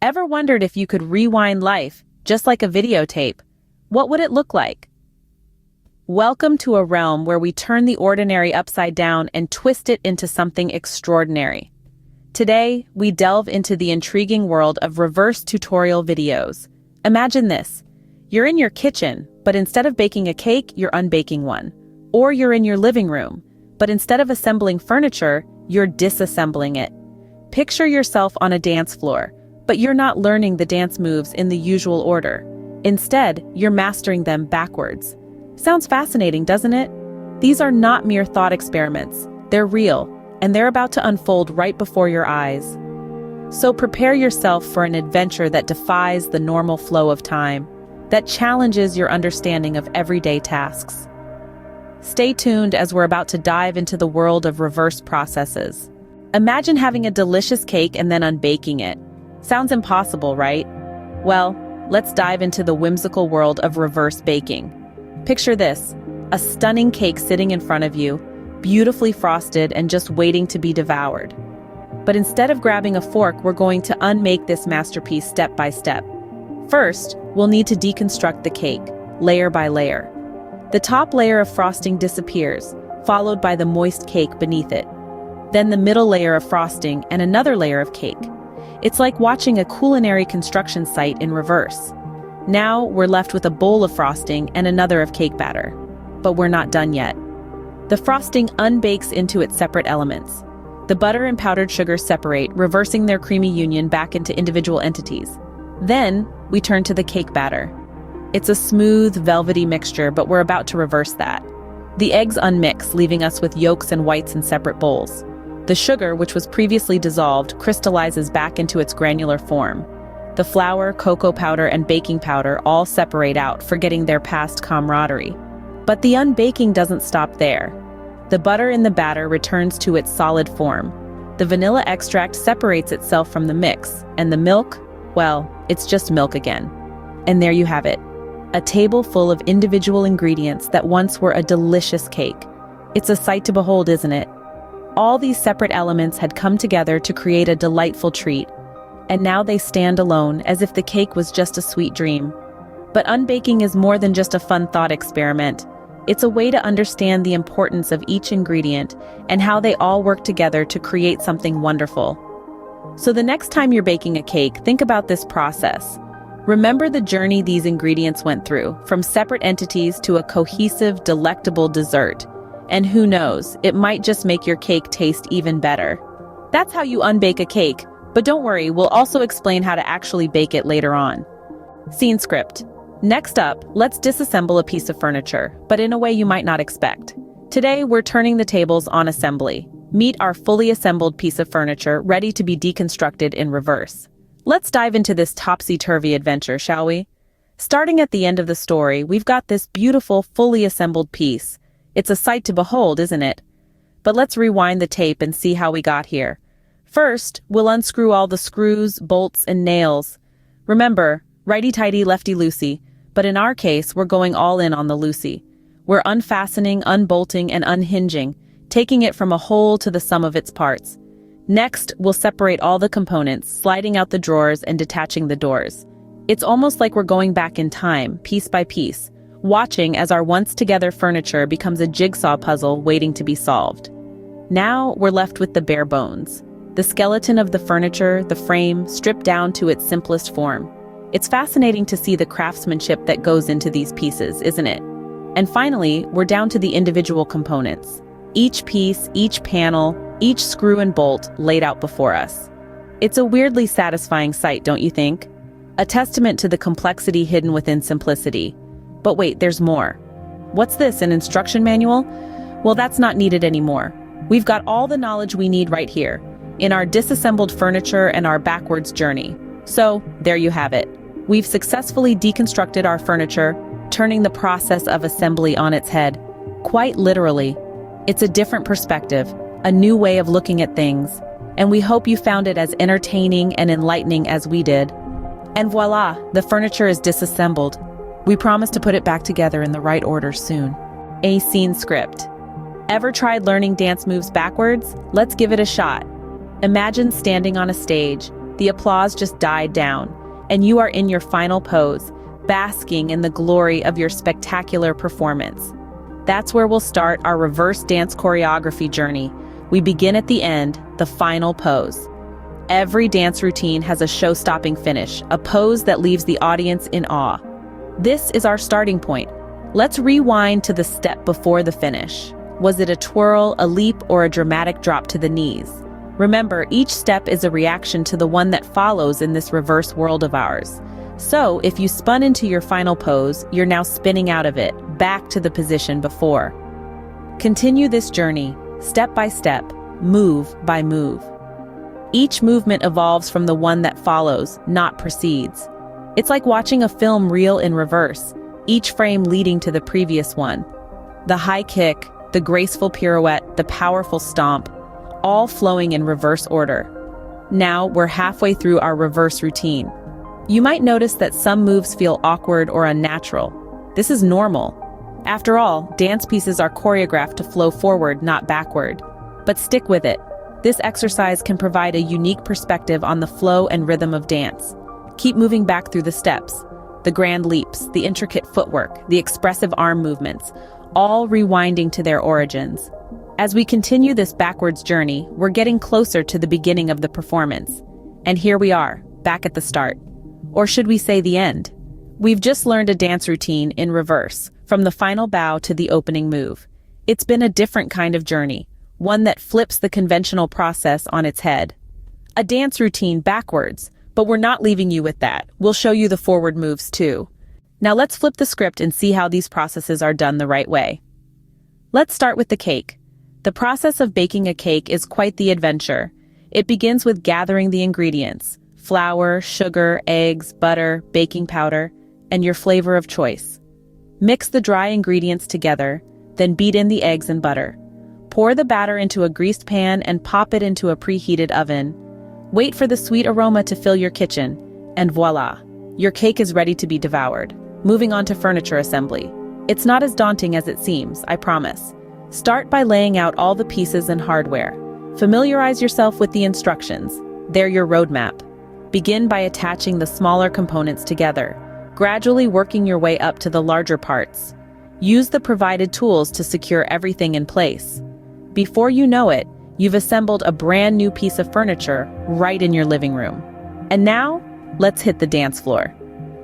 Ever wondered if you could rewind life, just like a videotape? What would it look like? Welcome to a realm where we turn the ordinary upside down and twist it into something extraordinary. Today, we delve into the intriguing world of reverse tutorial videos. Imagine this. You're in your kitchen, but instead of baking a cake, you're unbaking one. Or you're in your living room, but instead of assembling furniture, you're disassembling it. Picture yourself on a dance floor, but you're not learning the dance moves in the usual order. Instead, you're mastering them backwards. Sounds fascinating, doesn't it? These are not mere thought experiments. They're real, and they're about to unfold right before your eyes. So prepare yourself for an adventure that defies the normal flow of time, that challenges your understanding of everyday tasks. Stay tuned as we're about to dive into the world of reverse processes. Imagine having a delicious cake and then unbaking it. Sounds impossible, right? Well, let's dive into the whimsical world of reverse baking. Picture this, a stunning cake sitting in front of you, beautifully frosted and just waiting to be devoured. But instead of grabbing a fork, we're going to unmake this masterpiece step by step. First, we'll need to deconstruct the cake, layer by layer. The top layer of frosting disappears, followed by the moist cake beneath it. Then the middle layer of frosting and another layer of cake. It's like watching a culinary construction site in reverse. Now we're left with a bowl of frosting and another of cake batter. But we're not done yet. The frosting unbakes into its separate elements. The butter and powdered sugar separate, reversing their creamy union back into individual entities. Then we turn to the cake batter. It's a smooth, velvety mixture, but we're about to reverse that. The eggs unmix, leaving us with yolks and whites in separate bowls. The sugar, which was previously dissolved, crystallizes back into its granular form. The flour, cocoa powder, and baking powder all separate out, forgetting their past camaraderie. But the unbaking doesn't stop there. The butter in the batter returns to its solid form. The vanilla extract separates itself from the mix, and the milk, well, it's just milk again. And there you have it. A table full of individual ingredients that once were a delicious cake. It's a sight to behold, isn't it? All these separate elements had come together to create a delightful treat, and now they stand alone as if the cake was just a sweet dream. But unbaking is more than just a fun thought experiment. It's a way to understand the importance of each ingredient and how they all work together to create something wonderful. So the next time you're baking a cake, think about this process. Remember the journey these ingredients went through, from separate entities to a cohesive, delectable dessert. And who knows, it might just make your cake taste even better. That's how you unbake a cake, but don't worry, we'll also explain how to actually bake it later on. Scene script. Next up, let's disassemble a piece of furniture, but in a way you might not expect. Today, we're turning the tables on assembly. Meet our fully assembled piece of furniture, ready to be deconstructed in reverse. Let's dive into this topsy-turvy adventure, shall we? Starting at the end of the story, we've got this beautiful, fully assembled piece. It's a sight to behold, isn't it? But let's rewind the tape and see how we got here. First, we'll unscrew all the screws, bolts, and nails. Remember, righty-tighty, lefty-loosey, but in our case, we're going all in on the loosey. We're unfastening, unbolting, and unhinging, taking it from a whole to the sum of its parts. Next, we'll separate all the components, sliding out the drawers and detaching the doors. It's almost like we're going back in time, piece by piece, watching as our once-together furniture becomes a jigsaw puzzle waiting to be solved. Now we're left with the bare bones. The skeleton of the furniture, the frame, stripped down to its simplest form. It's fascinating to see the craftsmanship that goes into these pieces, isn't it? And finally, we're down to the individual components. Each piece, each panel, each screw and bolt laid out before us. It's a weirdly satisfying sight, don't you think? A testament to the complexity hidden within simplicity. But wait, there's more. What's this, an instruction manual? Well, that's not needed anymore. We've got all the knowledge we need right here, in our disassembled furniture and our backwards journey. So, there you have it. We've successfully deconstructed our furniture, turning the process of assembly on its head. Quite literally. It's a different perspective, a new way of looking at things, and we hope you found it as entertaining and enlightening as we did. And voila, the furniture is disassembled. We promise to put it back together in the right order soon. A scene script. Ever tried learning dance moves backwards? Let's give it a shot. Imagine standing on a stage, the applause just died down, and you are in your final pose, basking in the glory of your spectacular performance. That's where we'll start our reverse dance choreography journey. We begin at the end, the final pose. Every dance routine has a show-stopping finish, a pose that leaves the audience in awe. This is our starting point. Let's rewind to the step before the finish. Was it a twirl, a leap, or a dramatic drop to the knees? Remember, each step is a reaction to the one that follows in this reverse world of ours. So, if you spun into your final pose, you're now spinning out of it, back to the position before. Continue this journey, step by step, move by move. Each movement evolves from the one that follows, not precedes. It's like watching a film reel in reverse, each frame leading to the previous one. The high kick, the graceful pirouette, the powerful stomp, all flowing in reverse order. Now we're halfway through our reverse routine. You might notice that some moves feel awkward or unnatural. This is normal. After all, dance pieces are choreographed to flow forward, not backward. But stick with it. This exercise can provide a unique perspective on the flow and rhythm of dance. Keep moving back through the steps, the grand leaps, the intricate footwork, the expressive arm movements, all rewinding to their origins. As we continue this backwards journey, we're getting closer to the beginning of the performance. And here we are, back at the start. Or should we say the end? We've just learned a dance routine in reverse, from the final bow to the opening move. It's been a different kind of journey, one that flips the conventional process on its head. A dance routine backwards, but we're not leaving you with that. We'll show you the forward moves too. Now let's flip the script and see how these processes are done the right way. Let's start with the cake. The process of baking a cake is quite the adventure. It begins with gathering the ingredients: flour, sugar, eggs, butter, baking powder, and your flavor of choice. Mix the dry ingredients together, then beat in the eggs and butter. Pour the batter into a greased pan and pop it into a preheated oven. Wait for the sweet aroma to fill your kitchen, and voila, your cake is ready to be devoured. Moving on to furniture assembly. It's not as daunting as it seems, I promise. Start by laying out all the pieces and hardware. Familiarize yourself with the instructions. They're your roadmap. Begin by attaching the smaller components together, gradually working your way up to the larger parts. Use the provided tools to secure everything in place. Before you know it, you've assembled a brand new piece of furniture right in your living room. And now, let's hit the dance floor.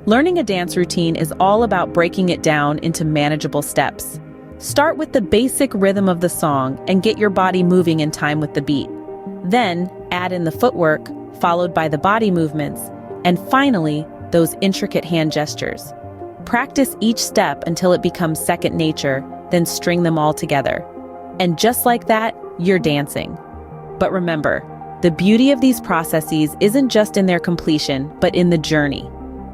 Learning a dance routine is all about breaking it down into manageable steps. Start with the basic rhythm of the song and get your body moving in time with the beat. Then, add in the footwork, followed by the body movements, and finally, those intricate hand gestures. Practice each step until it becomes second nature, then string them all together. And just like that, you're dancing. But remember, the beauty of these processes isn't just in their completion, but in the journey.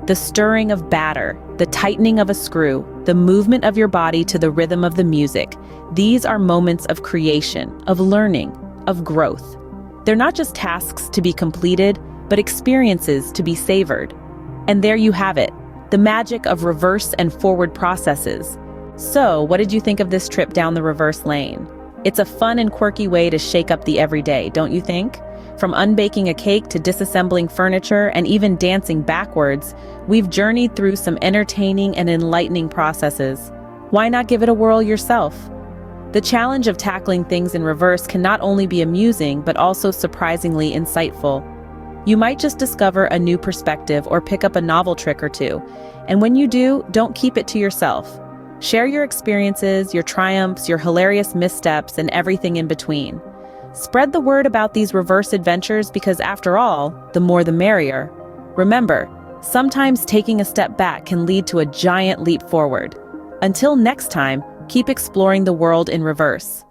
The stirring of batter, the tightening of a screw, the movement of your body to the rhythm of the music. These are moments of creation, of learning, of growth. They're not just tasks to be completed, but experiences to be savored. And there you have it, the magic of reverse and forward processes. So, what did you think of this trip down the reverse lane? It's a fun and quirky way to shake up the everyday, don't you think? From unbaking a cake to disassembling furniture and even dancing backwards, we've journeyed through some entertaining and enlightening processes. Why not give it a whirl yourself? The challenge of tackling things in reverse can not only be amusing, but also surprisingly insightful. You might just discover a new perspective or pick up a novel trick or two. And when you do, don't keep it to yourself. Share your experiences, your triumphs, your hilarious missteps, and everything in between. Spread the word about these reverse adventures because after all, the more the merrier. Remember, sometimes taking a step back can lead to a giant leap forward. Until next time, keep exploring the world in reverse.